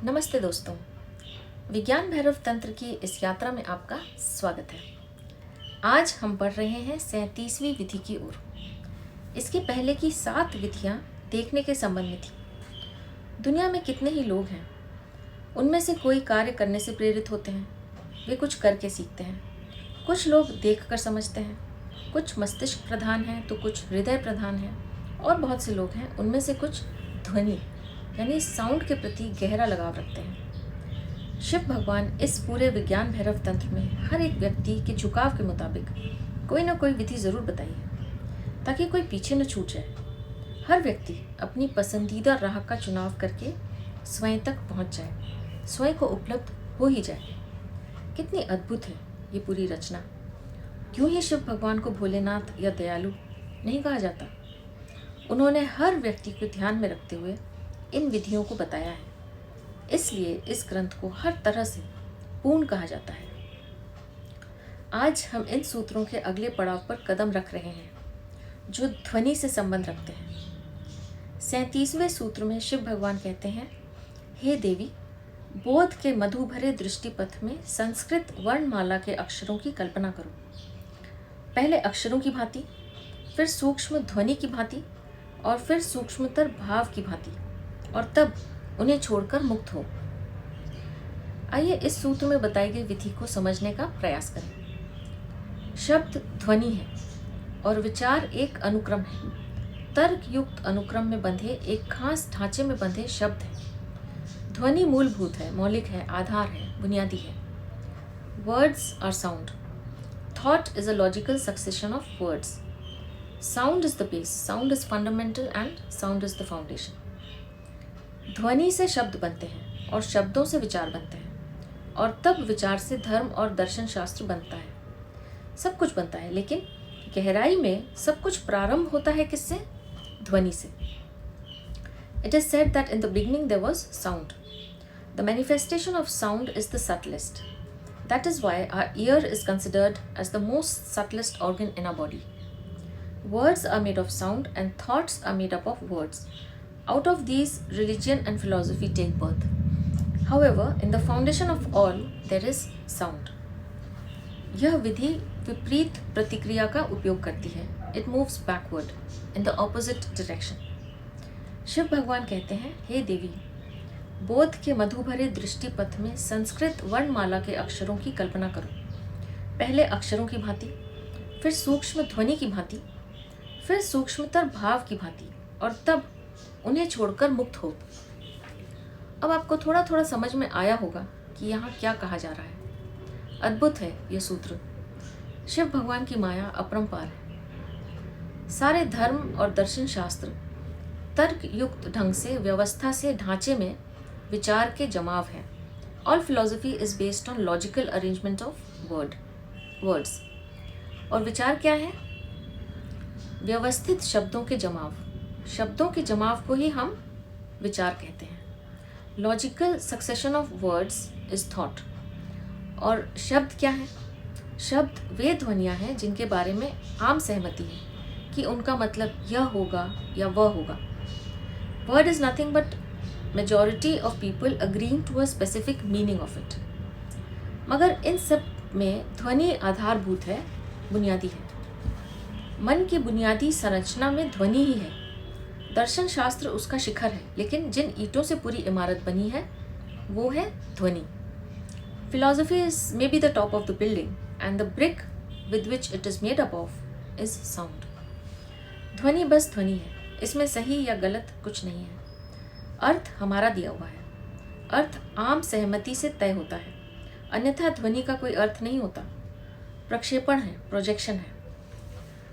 नमस्ते दोस्तों। विज्ञान भैरव तंत्र की इस यात्रा में आपका स्वागत है। आज हम बढ़ रहे हैं 37वीं विधि की ओर। इसके पहले की 7 विधियां देखने के संबंध में थी। दुनिया में कितने ही लोग हैं, उनमें से कोई कार्य करने से प्रेरित होते हैं, वे कुछ करके सीखते हैं। कुछ लोग देखकर समझते हैं, कुछ मस्तिष्क प्रधान हैं तो कुछ हृदय प्रधान हैं, और बहुत से लोग हैं उनमें से कुछ ध्वनि यानी साउंड के प्रति गहरा लगाव रखते हैं। शिव भगवान इस पूरे विज्ञान भैरव तंत्र में हर एक व्यक्ति के झुकाव के मुताबिक कोई ना कोई विधि जरूर बताई है, ताकि कोई पीछे न छूट जाए। हर व्यक्ति अपनी पसंदीदा राह का चुनाव करके स्वयं तक पहुंच जाए, स्वयं को उपलब्ध हो ही जाए। कितनी अद्भुत है ये पूरी रचना। क्यों ही शिव भगवान को भोलेनाथ या दयालु नहीं कहा जाता। उन्होंने हर व्यक्ति को ध्यान में रखते हुए इन विधियों को बताया है, इसलिए इस ग्रंथ को हर तरह से पूर्ण कहा जाता है। आज हम इन सूत्रों के अगले पड़ाव पर कदम रख रहे हैं, जो ध्वनि से संबंध रखते हैं। 37वें सूत्र में शिव भगवान कहते हैं, हे देवी, बोध के मधु भरे दृष्टिपथ में संस्कृत वर्णमाला के अक्षरों की कल्पना करो। पहले अक्षरों की भांति, फिर सूक्ष्म ध्वनि की भांति, और फिर सूक्ष्मतर भाव की भांति, और तब उन्हें छोड़कर मुक्त हो। आइए इस सूत्र में बताई गई विधि को समझने का प्रयास करें। शब्द ध्वनि है और विचार एक अनुक्रम है। तर्क युक्त अनुक्रम में बंधे एक खास ढांचे में बंधे शब्द है। ध्वनि मूलभूत है, मौलिक है, आधार है, बुनियादी है। Words are sound. Thought is a logical succession of words. Sound is the base, sound is fundamental and sound is the foundation. ध्वनि से शब्द बनते हैं और शब्दों से विचार बनते हैं, और तब विचार से धर्म और दर्शन शास्त्र बनता है। सब कुछ बनता है, लेकिन गहराई में सब कुछ प्रारंभ होता है किससे? ध्वनि से। It is said that in the beginning there was sound. The manifestation of sound is the subtlest. That is why our ear is considered as the most subtlest organ in our body. Words are made of sound and thoughts are made up of words. Out of these, religion and philosophy take birth. However, in the foundation of all, there is sound. यह विधि विपरीत प्रतिक्रिया का उपयोग करती है। It moves backward in the opposite direction. Shiv भगवान कहते हैं, हे देवी, बोध के मधु भरे दृष्टिपथ में संस्कृत वर्णमाला के अक्षरों की कल्पना करो। पहले अक्षरों की भांति, फिर सूक्ष्म ध्वनि की भांति, फिर सूक्ष्मतर भाव की भांति, और तब उन्हें छोड़कर मुक्त हो। अब आपको थोड़ा थोड़ा समझ में आया होगा कि यहाँ क्या कहा जा रहा है। अद्भुत है यह सूत्र। शिव भगवान की माया अपरंपार है। सारे धर्म और दर्शन शास्त्र तर्क युक्त ढंग से, व्यवस्था से, ढांचे में विचार के जमाव हैं। All philosophy is based on logical arrangement of words. और विचार क्या है? व्यवस्थित शब्दों के जमाव। शब्दों के जमाव को ही हम विचार कहते हैं। Logical succession of words is thought. और शब्द क्या है? शब्द वे ध्वनियाँ हैं जिनके बारे में आम सहमति है कि उनका मतलब यह होगा या वह होगा। Word is nothing but majority of people agreeing to a specific meaning of it. मगर इन सब में ध्वनि आधारभूत है, बुनियादी है। मन की बुनियादी संरचना में ध्वनि ही है। दर्शन शास्त्र उसका शिखर है, लेकिन जिन ईंटों से पूरी इमारत बनी है वो है ध्वनि। Philosophy is may be the top of the building and the brick with which it is made up of is sound. ध्वनि बस ध्वनि है, इसमें सही या गलत कुछ नहीं है। अर्थ हमारा दिया हुआ है। अर्थ आम सहमति से तय होता है, अन्यथा ध्वनि का कोई अर्थ नहीं होता। प्रक्षेपण है, प्रोजेक्शन है।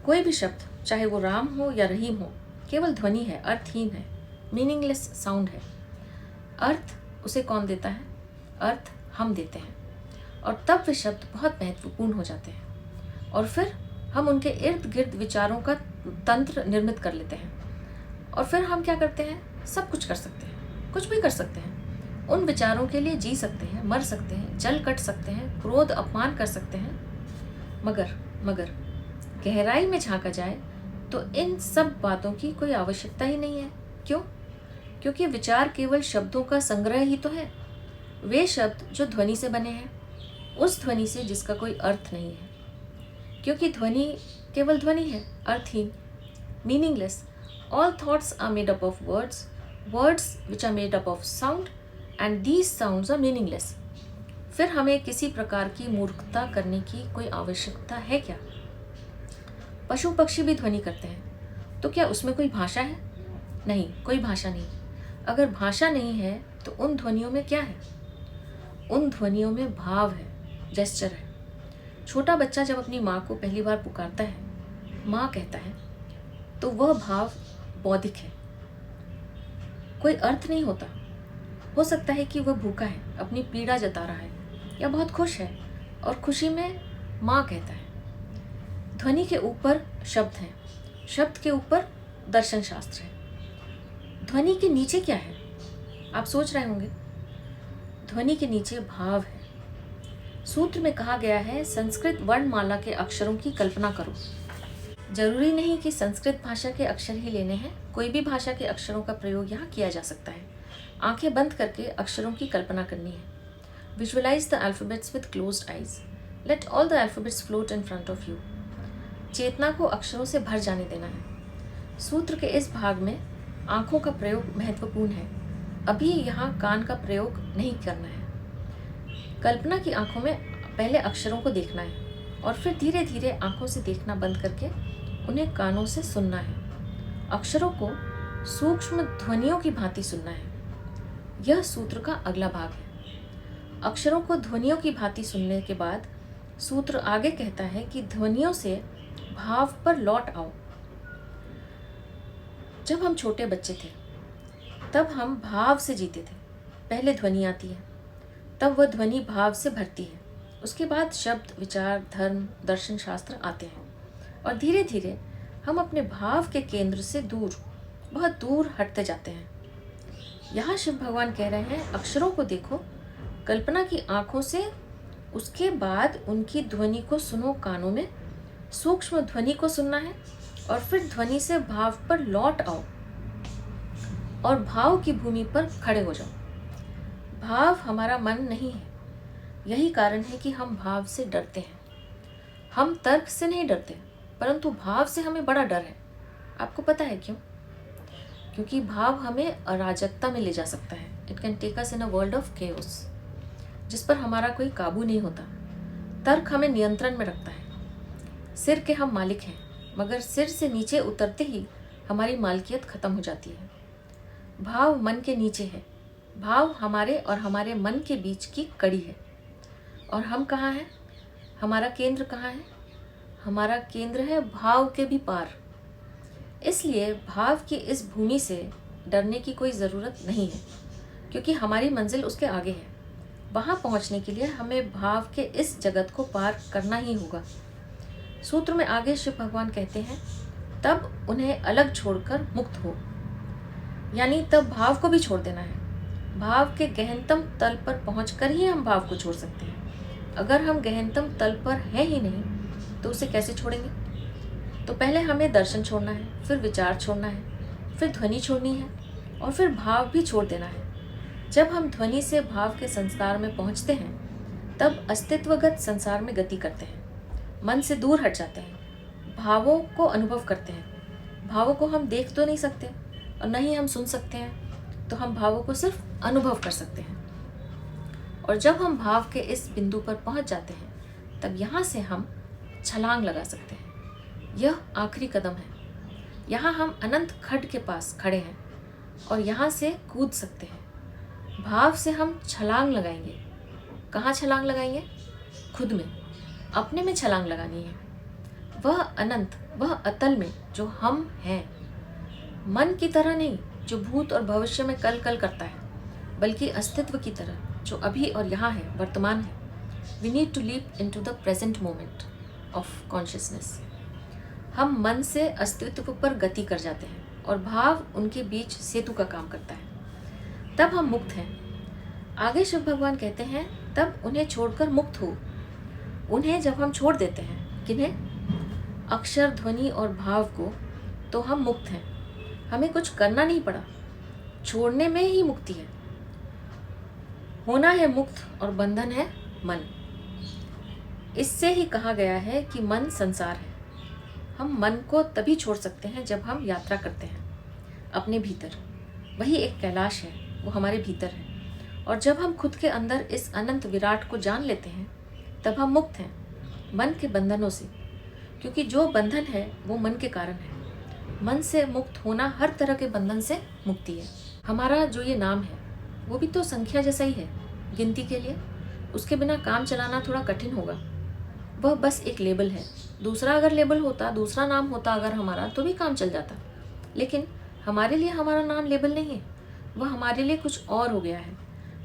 कोई भी शब्द, चाहे वो राम हो या रहीम हो, केवल ध्वनि है, अर्थहीन है, मीनिंगलेस साउंड है। अर्थ उसे कौन देता है? अर्थ हम देते हैं, और तब वे शब्द बहुत महत्वपूर्ण हो जाते हैं, और फिर हम उनके इर्द गिर्द विचारों का तंत्र निर्मित कर लेते हैं। और फिर हम क्या करते हैं? सब कुछ कर सकते हैं, कुछ भी कर सकते हैं। उन विचारों के लिए जी सकते हैं, मर सकते हैं, जल कट सकते हैं, क्रोध अपमान कर सकते हैं। मगर गहराई में झांका जाए तो इन सब बातों की कोई आवश्यकता ही नहीं है। क्यों? क्योंकि विचार केवल शब्दों का संग्रह ही तो है, वे शब्द जो ध्वनि से बने हैं, उस ध्वनि से जिसका कोई अर्थ नहीं है। क्योंकि ध्वनि केवल ध्वनि है, अर्थहीन, meaningless. All thoughts are made up of words, words which are made up of sound, and these sounds are meaningless. फिर हमें किसी प्रकार की मूर्खता करने की कोई आवश्यकता है क्या? पशु पक्षी भी ध्वनि करते हैं, तो क्या उसमें कोई भाषा है? नहीं, कोई भाषा नहीं। अगर भाषा नहीं है तो उन ध्वनियों में क्या है? उन ध्वनियों में भाव है, जेस्चर है। छोटा बच्चा जब अपनी माँ को पहली बार पुकारता है, माँ कहता है, तो वह भाव बौद्धिक है, कोई अर्थ नहीं होता। हो सकता है कि वह भूखा है, अपनी पीड़ा जता रहा है, या बहुत खुश है और खुशी में माँ कहता है। ध्वनि के ऊपर शब्द हैं, शब्द के ऊपर दर्शन शास्त्र है। ध्वनि के नीचे क्या है? आप सोच रहे होंगे। ध्वनि के नीचे भाव है। सूत्र में कहा गया है, संस्कृत वर्णमाला के अक्षरों की कल्पना करो। जरूरी नहीं कि संस्कृत भाषा के अक्षर ही लेने हैं, कोई भी भाषा के अक्षरों का प्रयोग यहाँ किया जा सकता है। आंखें बंद करके अक्षरों की कल्पना करनी है। Visualise the alphabets with closed eyes, let all the alphabets float in front of you. चेतना को अक्षरों से भर जाने देना है। सूत्र के इस भाग में आंखों का प्रयोग महत्वपूर्ण है। अभी यहाँ कान का प्रयोग नहीं करना है। कल्पना की आंखों में पहले अक्षरों को देखना है और फिर धीरे धीरे आंखों से देखना बंद करके उन्हें कानों से सुनना है। अक्षरों को सूक्ष्म ध्वनियों की भांति सुनना है। यह सूत्र का अगला भाग है। अक्षरों को ध्वनियों की भांति सुनने के बाद सूत्र आगे कहता है कि ध्वनियों से भाव पर लौट आओ। जब हम छोटे बच्चे थे तब हम भाव से जीते थे। पहले ध्वनि आती है, तब वह ध्वनि भाव से भरती है। उसके बाद शब्द, विचार, धर्म, दर्शन शास्त्र आते हैं और धीरे धीरे हम अपने भाव के केंद्र से दूर, बहुत दूर हटते जाते हैं। यहाँ शिव भगवान कह रहे हैं, अक्षरों को देखो कल्पना की आंखों से, उसके बाद उनकी ध्वनि को सुनो कानों में। सूक्ष्म ध्वनि को सुनना है और फिर ध्वनि से भाव पर लौट आओ और भाव की भूमि पर खड़े हो जाओ। भाव हमारा मन नहीं है। यही कारण है कि हम भाव से डरते हैं। हम तर्क से नहीं डरते, परंतु भाव से हमें बड़ा डर है। आपको पता है क्यों? क्योंकि भाव हमें अराजकता में ले जा सकता है। It can take us in a world of chaos, जिस पर हमारा कोई काबू नहीं होता। तर्क हमें नियंत्रण में रखता है। सिर के हम मालिक हैं, मगर सिर से नीचे उतरते ही हमारी मालकियत खत्म हो जाती है। भाव मन के नीचे है। भाव हमारे और हमारे मन के बीच की कड़ी है। और हम कहाँ हैं? हमारा केंद्र कहाँ है? हमारा केंद्र है भाव के भी पार। इसलिए भाव की इस भूमि से डरने की कोई ज़रूरत नहीं है, क्योंकि हमारी मंजिल उसके आगे है। वहाँ पहुँचने के लिए हमें भाव के इस जगत को पार करना ही होगा। सूत्र में आगे शिव भगवान कहते हैं, तब उन्हें अलग छोड़कर मुक्त हो, यानी तब भाव को भी छोड़ देना है। भाव के गहनतम तल पर पहुंचकर ही हम भाव को छोड़ सकते हैं। अगर हम गहनतम तल पर हैं ही नहीं तो उसे कैसे छोड़ेंगे? तो पहले हमें दर्शन छोड़ना है, फिर विचार छोड़ना है, फिर ध्वनि छोड़नी है और फिर भाव भी छोड़ देना है। जब हम ध्वनि से भाव के संसार में पहुंचते हैं तब अस्तित्वगत संसार में गति करते हैं, मन से दूर हट जाते हैं, भावों को अनुभव करते हैं। भावों को हम देख तो नहीं सकते और न ही हम सुन सकते हैं, तो हम भावों को सिर्फ अनुभव कर सकते हैं। और जब हम भाव के इस बिंदु पर पहुंच जाते हैं तब यहाँ से हम छलांग लगा सकते हैं। यह आखिरी कदम है। यहाँ हम अनंत खड्ड के पास खड़े हैं और यहाँ से कूद सकते हैं। भाव से हम छलांग लगाएंगे। कहाँ छलांग लगाएंगे? खुद में, अपने में छलांग लगानी है। वह अनंत, वह अतल में जो हम हैं। मन की तरह नहीं जो भूत और भविष्य में कल कल करता है, बल्कि अस्तित्व की तरह जो अभी और यहाँ है, वर्तमान है। We need to leap into the present moment of consciousness. हम मन से अस्तित्व पर गति कर जाते हैं और भाव उनके बीच सेतु का काम करता है। तब हम मुक्त हैं। आगे शिव भगवान कहते हैं, तब उन्हें छोड़कर मुक्त हो। उन्हें जब हम छोड़ देते हैं, किन्हें? अक्षर, ध्वनि और भाव को, तो हम मुक्त हैं। हमें कुछ करना नहीं पड़ा। छोड़ने में ही मुक्ति है। होना है मुक्त और बंधन है मन। इससे ही कहा गया है कि मन संसार है। हम मन को तभी छोड़ सकते हैं जब हम यात्रा करते हैं अपने भीतर। वही एक कैलाश है, वो हमारे भीतर है। और जब हम खुद के अंदर इस अनंत विराट को जान लेते हैं तब हम मुक्त हैं मन के बंधनों से, क्योंकि जो बंधन है वो मन के कारण है। मन से मुक्त होना हर तरह के बंधन से मुक्ति है। हमारा जो ये नाम है वो भी तो संख्या जैसा ही है गिनती के लिए। उसके बिना काम चलाना थोड़ा कठिन होगा। वह बस एक लेबल है। दूसरा अगर लेबल होता, दूसरा नाम होता अगर हमारा, तो भी काम चल जाता। लेकिन हमारे लिए हमारा नाम लेबल नहीं है, वह हमारे लिए कुछ और हो गया है।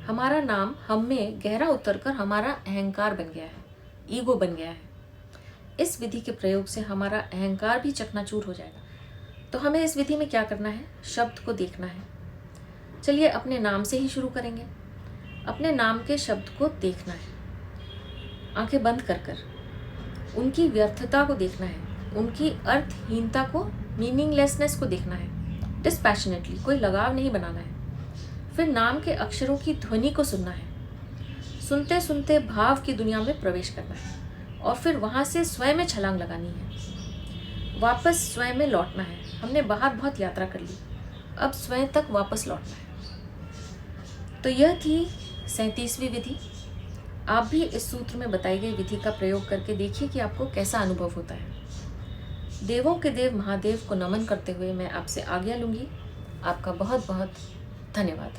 हमारा नाम हम में गहरा उतरकर हमारा अहंकार बन गया है, ईगो बन गया है। इस विधि के प्रयोग से हमारा अहंकार भी चकनाचूर हो जाएगा। तो हमें इस विधि में क्या करना है? शब्द को देखना है। चलिए अपने नाम से ही शुरू करेंगे। अपने नाम के शब्द को देखना है, आंखें बंद कर कर उनकी व्यर्थता को देखना है, उनकी अर्थहीनता को, मीनिंगलेसनेस को देखना है डिस्पैशनेटली, कोई लगाव नहीं बनाना है। फिर नाम के अक्षरों की ध्वनि को सुनना है। सुनते सुनते भाव की दुनिया में प्रवेश करना है और फिर वहाँ से स्वयं में छलांग लगानी है। वापस स्वयं में लौटना है। हमने बाहर बहुत यात्रा कर ली, अब स्वयं तक वापस लौटना है। तो यह थी 37वीं विधि। आप भी इस सूत्र में बताई गई विधि का प्रयोग करके देखिए कि आपको कैसा अनुभव होता है। देवों के देव महादेव को नमन करते हुए मैं आपसे आज्ञा लूँगी। आपका बहुत बहुत धन्यवाद।